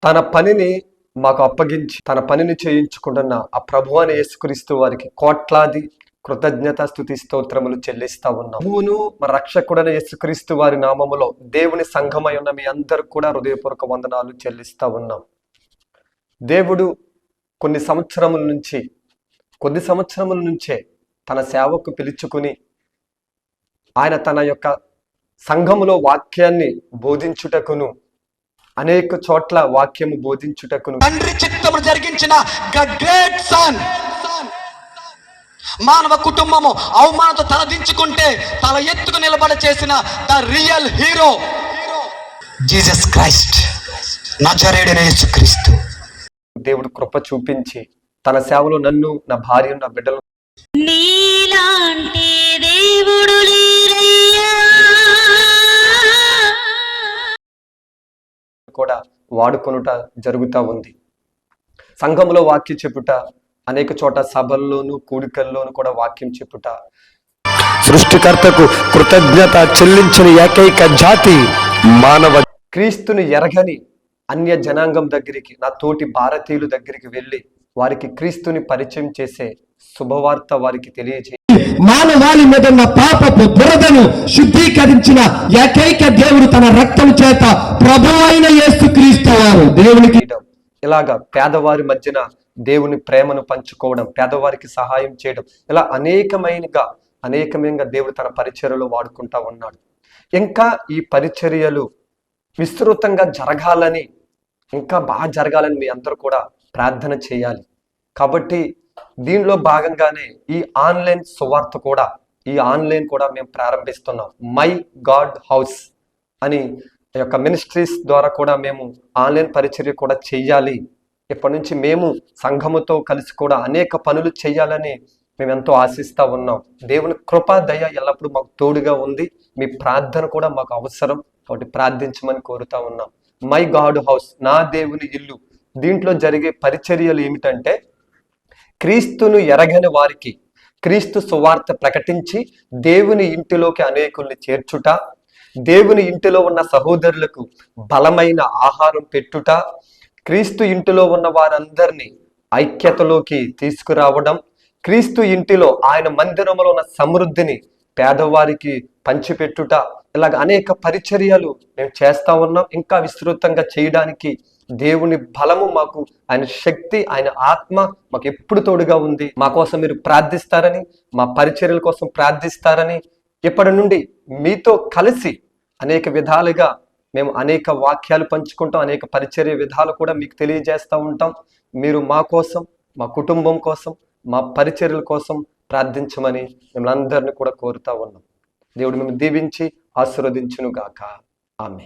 తన పనిని మాకు అప్పగించి తన పనిని చేయించుకుంటున్న ఆ ప్రభు అని యేసుక్రీస్తు వారికి కోట్లాది కృతజ్ఞత స్తుతి స్తోత్రములు చెల్లిస్తా ఉన్నాం. ప్రభువును మన రక్షకుడైన యేసుక్రీస్తు వారి నామములో దేవుని సంఘమై ఉన్న మీ అందరూ కూడా హృదయపూర్వక వందనాలు చెల్లిస్తా ఉన్నాం. దేవుడు కొద్ది సంవత్సరముల నుంచే తన సేవకు పిలుచుకుని ఆయన తన యొక్క సంఘములో వాక్యాన్ని బోధించుటకును అనేక చోట్ల వాక్యము బోధించుటకును తండ్రి చిత్తము జరిగించిన గ్రేట్ సన్ మానవ కుటుంబము అవమానంతో తలదించుకుంటే తల ఎత్తుకు నిలబడ చేసిన the real hero Jesus Christ, నజరేయుడైన యేసుక్రీస్తు. దేవుడు కృప చూపించి తన సేవలో నన్ను, నా భార్యను, నా బిడ్డలను నీలాంటి దేవుడు కూడా వాడుకొనుట జరుగుతూ ఉంది. సంఘంలో వాక్యం చెప్పుట, అనేక చోట సభల్లోను కూడికల్లోను కూడా వాక్యం చెప్పుట, సృష్టికర్తకు కృతజ్ఞత చెల్లించిన ఏకైక జాతి మానవ. క్రీస్తుని ఎరగని అన్య జనాంగం దగ్గరికి, నా తోటి భారతీయుల దగ్గరికి వెళ్ళి వారికి క్రీస్తుని పరిచయం చేసే శుభవార్త వారికి తెలియజేయ, మానవాళి మీద ఉన్న పాపపు బురదను శుద్ధీకరించిన ఏకైక దేవుడు తన రక్తం చేత ప్రభువు అయిన యేసుక్రీస్తు వారు దేవునికి. ఇలాగా పేదవారి మధ్యన దేవుని ప్రేమను పంచుకోవడం, పేదవారికి సహాయం చేయడం, ఇలా అనేకమైన దేవుడు తన పరిచర్యలో వాడుకుంటా ఉన్నాడు. ఇంకా ఈ పరిచర్యలు విస్తృతంగా జరగాలని, ఇంకా బాగా జరగాలని మీ అందరూ కూడా ప్రార్థన చేయాలి. కాబట్టి దీనిలో భాగంగానే ఈ ఆన్లైన్ సువార్త కూడా మేము ప్రారంభిస్తున్నాం. మై గాడ్ హౌస్ అని యొక్క మినిస్ట్రీస్ ద్వారా కూడా మేము ఆన్లైన్ పరిచర్య కూడా చెయ్యాలి. ఇప్పటి నుంచి మేము సంఘముతో కలిసి కూడా అనేక పనులు చేయాలని మేము ఎంతో ఆశిస్తూ ఉన్నాం. దేవుని కృపా దయ ఎల్లప్పుడూ మాకు తోడుగా ఉంది. మీ ప్రార్థన కూడా మాకు అవసరం, కాబట్టి ప్రార్థించమని కోరుతా ఉన్నాం. మై గాడ్ హౌస్, నా దేవుని ఇల్లు. దీంట్లో జరిగే పరిచర్యలు ఏమిటంటే, క్రీస్తును ఎరగని వారికి క్రీస్తు సువార్త ప్రకటించి దేవుని ఇంటిలోకి అనేకుల్ని చేర్చుట, దేవుని ఇంటిలో ఉన్న సహోదరులకు బలమైన ఆహారం పెట్టుట, క్రీస్తు ఇంటిలో ఉన్న వారందరినీ ఐక్యతలోకి తీసుకురావడం, క్రీస్తు ఇంటిలో ఆయన మందిరంలో ఉన్న సమృద్ధిని పేదవారికి పంచిపెట్టుట, ఇలాగ అనేక పరిచర్యలు మేము చేస్తా ఉన్నాం. ఇంకా విస్తృతంగా చేయడానికి దేవుని బలము మాకు, ఆయన శక్తి, ఆయన ఆత్మ మాకు ఎప్పుడు తోడుగా ఉంది. మా కోసం మీరు ప్రార్థిస్తారని, మా పరిచర్యల కోసం ప్రార్థిస్తారని, ఇప్పటి నుండి మీతో కలిసి అనేక విధాలుగా మేము అనేక వాక్యాలు పంచుకుంటాం, అనేక పరిచర్య విధాలు కూడా మీకు తెలియజేస్తూ ఉంటాం. మీరు మా కోసం, మా కుటుంబం కోసం, మా పరిచర్యల కోసం ప్రార్థించమని మిమ్మల్ని అందరినీ కూడా కోరుతా ఉన్నాం. దేవుడు మేము దీవించి ఆశీర్వదించును గాక. ఆమేన్.